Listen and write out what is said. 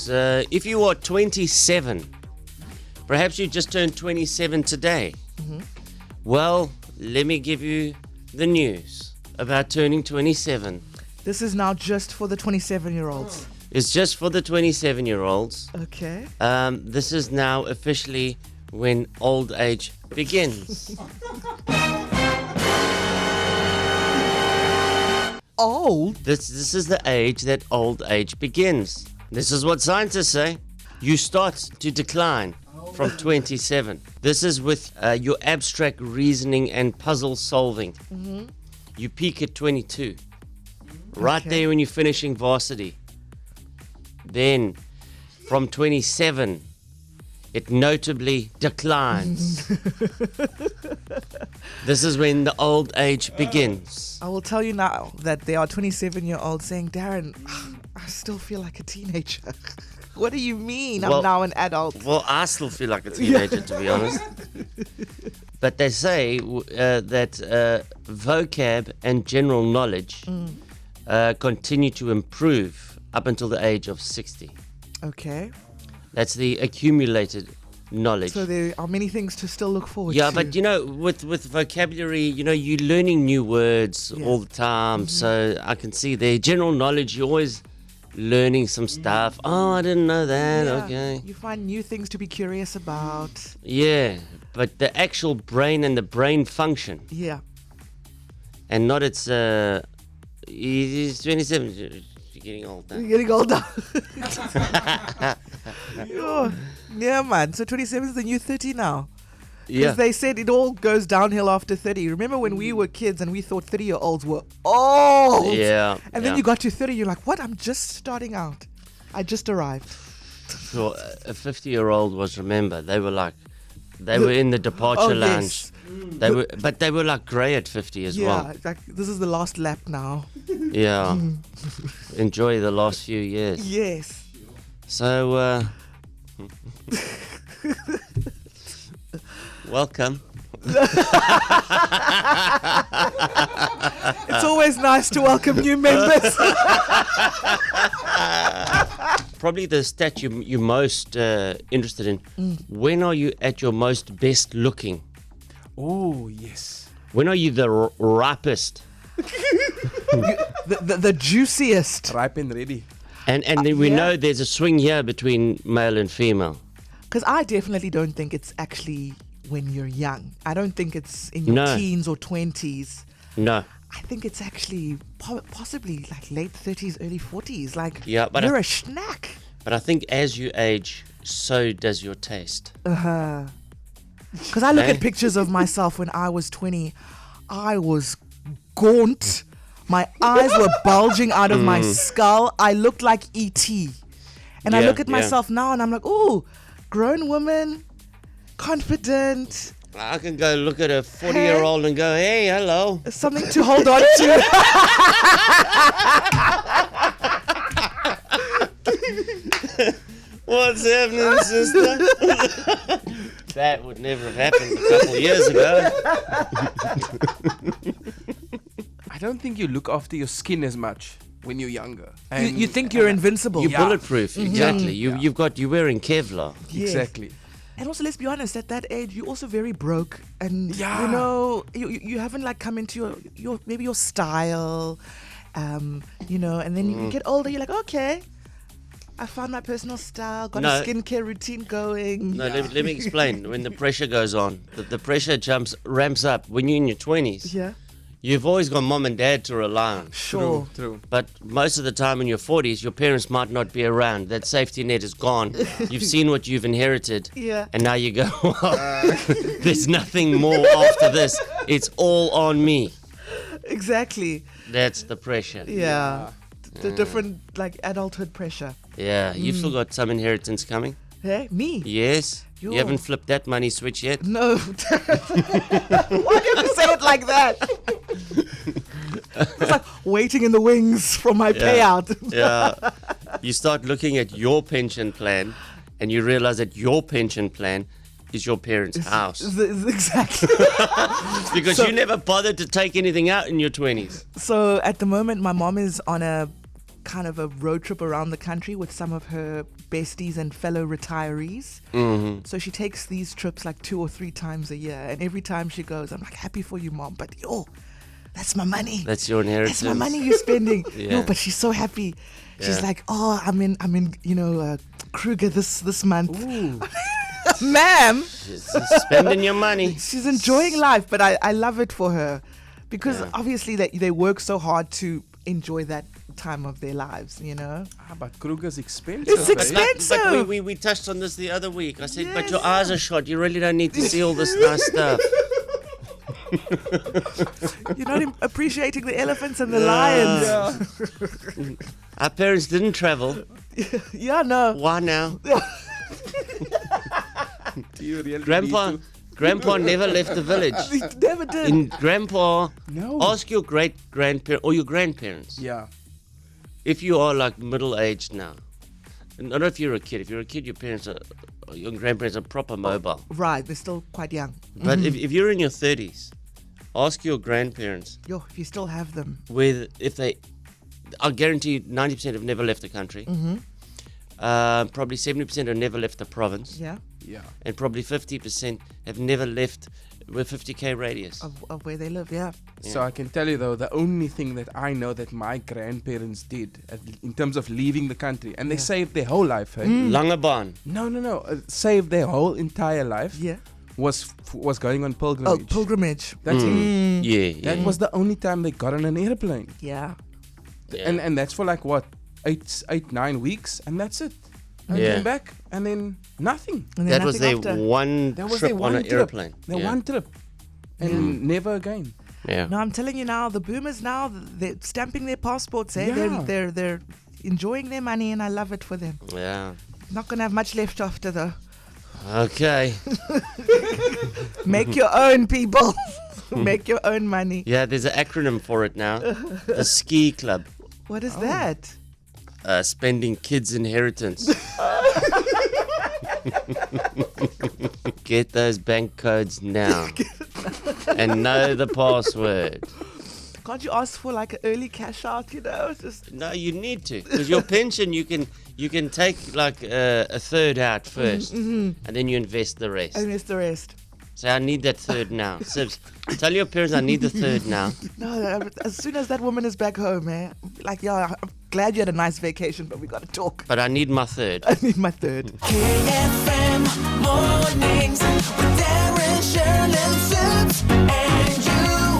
folks. If you are 27, perhaps you just turned 27 today. Well, let me give you the news about turning 27. This is now just for the 27-year-olds. It's just for the 27-year-olds. Okay. This is now officially when old age begins. Old? This is the age that old age begins. This is what scientists say. You start to decline from 27. This is with your abstract reasoning and puzzle solving. You peak at 22. Right Okay. there when you're finishing varsity. Then from 27, it notably declines. This is when the old age begins. I will tell you now that there are 27-year-olds saying, Darren, I still feel like a teenager. What do you mean? Well- I'm now an adult. Well, I still feel like a teenager, to be honest. But they say that vocab and general knowledge continue to improve up until the age of 60. Okay. That's the accumulated knowledge. So there are many things to still look forward to. Yeah, but you know, with vocabulary, you know, you're learning new words Yeah. all the time. So I can see there. General knowledge, you're always learning some stuff. Oh, I didn't know that. Yeah, Okay. you find new things to be curious about. Yeah, but the actual brain and the brain function, Yeah. and not its. He's 27. You're getting old now. You're getting older. Oh, yeah, man. So 27 is the new 30 now. Because Yeah. they said it all goes downhill after 30. Remember when we were kids and we thought 30-year-olds were old? Yeah. And then yeah. you got to 30, you're like, what? I'm just starting out. I just arrived. So a 50-year-old was, remember, they were in the departure lounge. Yes. But they were like grey at 50 as Yeah, well. like, this is the last lap now. Yeah. Enjoy the last few years. Yes. So, welcome. It's always nice to welcome new members. Probably the stat you're most interested in. When are you at your most best looking? Oh, yes. When are you the ripest? the juiciest. Ripe and ready. And then we Yeah. know there's a swing here between male and female. Because I definitely don't think it's actually when you're young. I don't think it's in your No. teens or 20s. No. I think it's actually possibly like late 30s, early 40s. Like, Yeah, but you're a schnack. But I think as you age, so does your taste. Because I look Eh? at pictures of myself when I was 20. I was gaunt. My eyes were bulging out of my skull. I looked like E.T. And I Yeah, look at yeah. myself now and I'm like, ooh, grown woman, confident, I can go look at a 40-year-old and go, hey, hello. something to hold on to. What's happening, sister? That would never have happened a couple of years ago. I don't think you look after your skin as much when you're younger. You think you're invincible. You're Yeah. bulletproof, exactly. You're wearing Kevlar. Yes. Exactly. And also, let's be honest, at that age, you're also very broke. And, Yeah. you know, you haven't like come into your maybe your style, you know, and then you get older, you're like, okay, I found my personal style, got No. a skincare routine going. No, let me explain. When the pressure goes on, the pressure ramps up. When you're in your 20s, Yeah, you've always got mom and dad to rely on. sure. True. But most of the time in your 40s, your parents might not be around. That safety net is gone. You've seen what you've inherited. Yeah. And now you go, well, there's nothing more after this. It's all on me. Exactly. That's the pressure. Yeah. The different, like, adulthood pressure. Yeah, you've still got some inheritance coming. Hey, me? Yes. Yo. You haven't flipped that money switch yet. No. Why do you have to say it like that? It's like waiting in the wings for my payout. Yeah. You start looking at your pension plan and you realize that your pension plan is your parents' house. Exactly. Because So- you never bothered to take anything out in your 20s. So at the moment, my mom is on a kind of a road trip around the country with some of her besties and fellow retirees. Mm-hmm. So she takes these trips like 2 or 3 times a year, and every time she goes, I'm like, happy for you, Mom, but that's my money. That's your inheritance. That's my money you're spending. Yeah. No, but she's so happy. She's Yeah. like, I'm in Kruger this month. Ooh. Ma'am, She's spending your money. she's enjoying life, but I love it for her because Yeah. obviously they work so hard to enjoy that time of their lives, you know. But Kruger's expensive. It's eh? expensive. But we touched on this the other week. I said, but Yes. your eyes are shot. You really don't need to see all this nice stuff. You're not appreciating the elephants and the lions. Our parents didn't travel. Yeah, no. Why now? Do you really Grandpa never left the village. He never did. In Grandpa, No. ask your great-grandparents or your grandparents. Yeah. If you are like middle-aged now, and not if you're a kid. If you're a kid, your grandparents are proper mobile. Right, they're still quite young. But if you're in your 30s, ask your grandparents If you still have them. I guarantee you 90% have never left the country. Probably 70% have never left the province. Yeah, Yeah. And probably 50% have never left with 50k radius. of where they live, yeah. So I can tell you though, the only thing that I know that my grandparents did in terms of leaving the country, and they saved their whole life. Hey? Langebaan. No. Saved their whole entire life. Yeah. Was going on Oh, pilgrimage. pilgrimage. That's it. Yeah. That was the only time they got on an airplane, Yeah. Yeah. and that's for like what 8-9 weeks, and that's it. And Yeah. came back, and then nothing. And then That was their nothing after. one That was trip their on one an trip. airplane. Their Yeah. one trip, and never again. Yeah. No, I'm telling you now, the boomers now, they're stamping their passports. Eh? Yeah. They're enjoying their money, and I love it for them. Yeah. Not gonna have much left after though. Okay. Make your own, people. Make your own money. Yeah, there's an acronym for it now. The Ski Club. What is that? Spending kids' inheritance. Get those bank codes now. And know the password. Can't you ask for like an early cash out? You know, just No, you need to. Because your pension, you can take like a third out first. And then you invest the rest. and miss the rest. Say, I need that third now. Sibs, tell your parents I need the third now. No, as soon as that woman is back home, like, yeah, I'm glad you had a nice vacation, but we got to talk. But I need my third. I need my third. KFM mornings with Darren, Shirley, Sips, and you.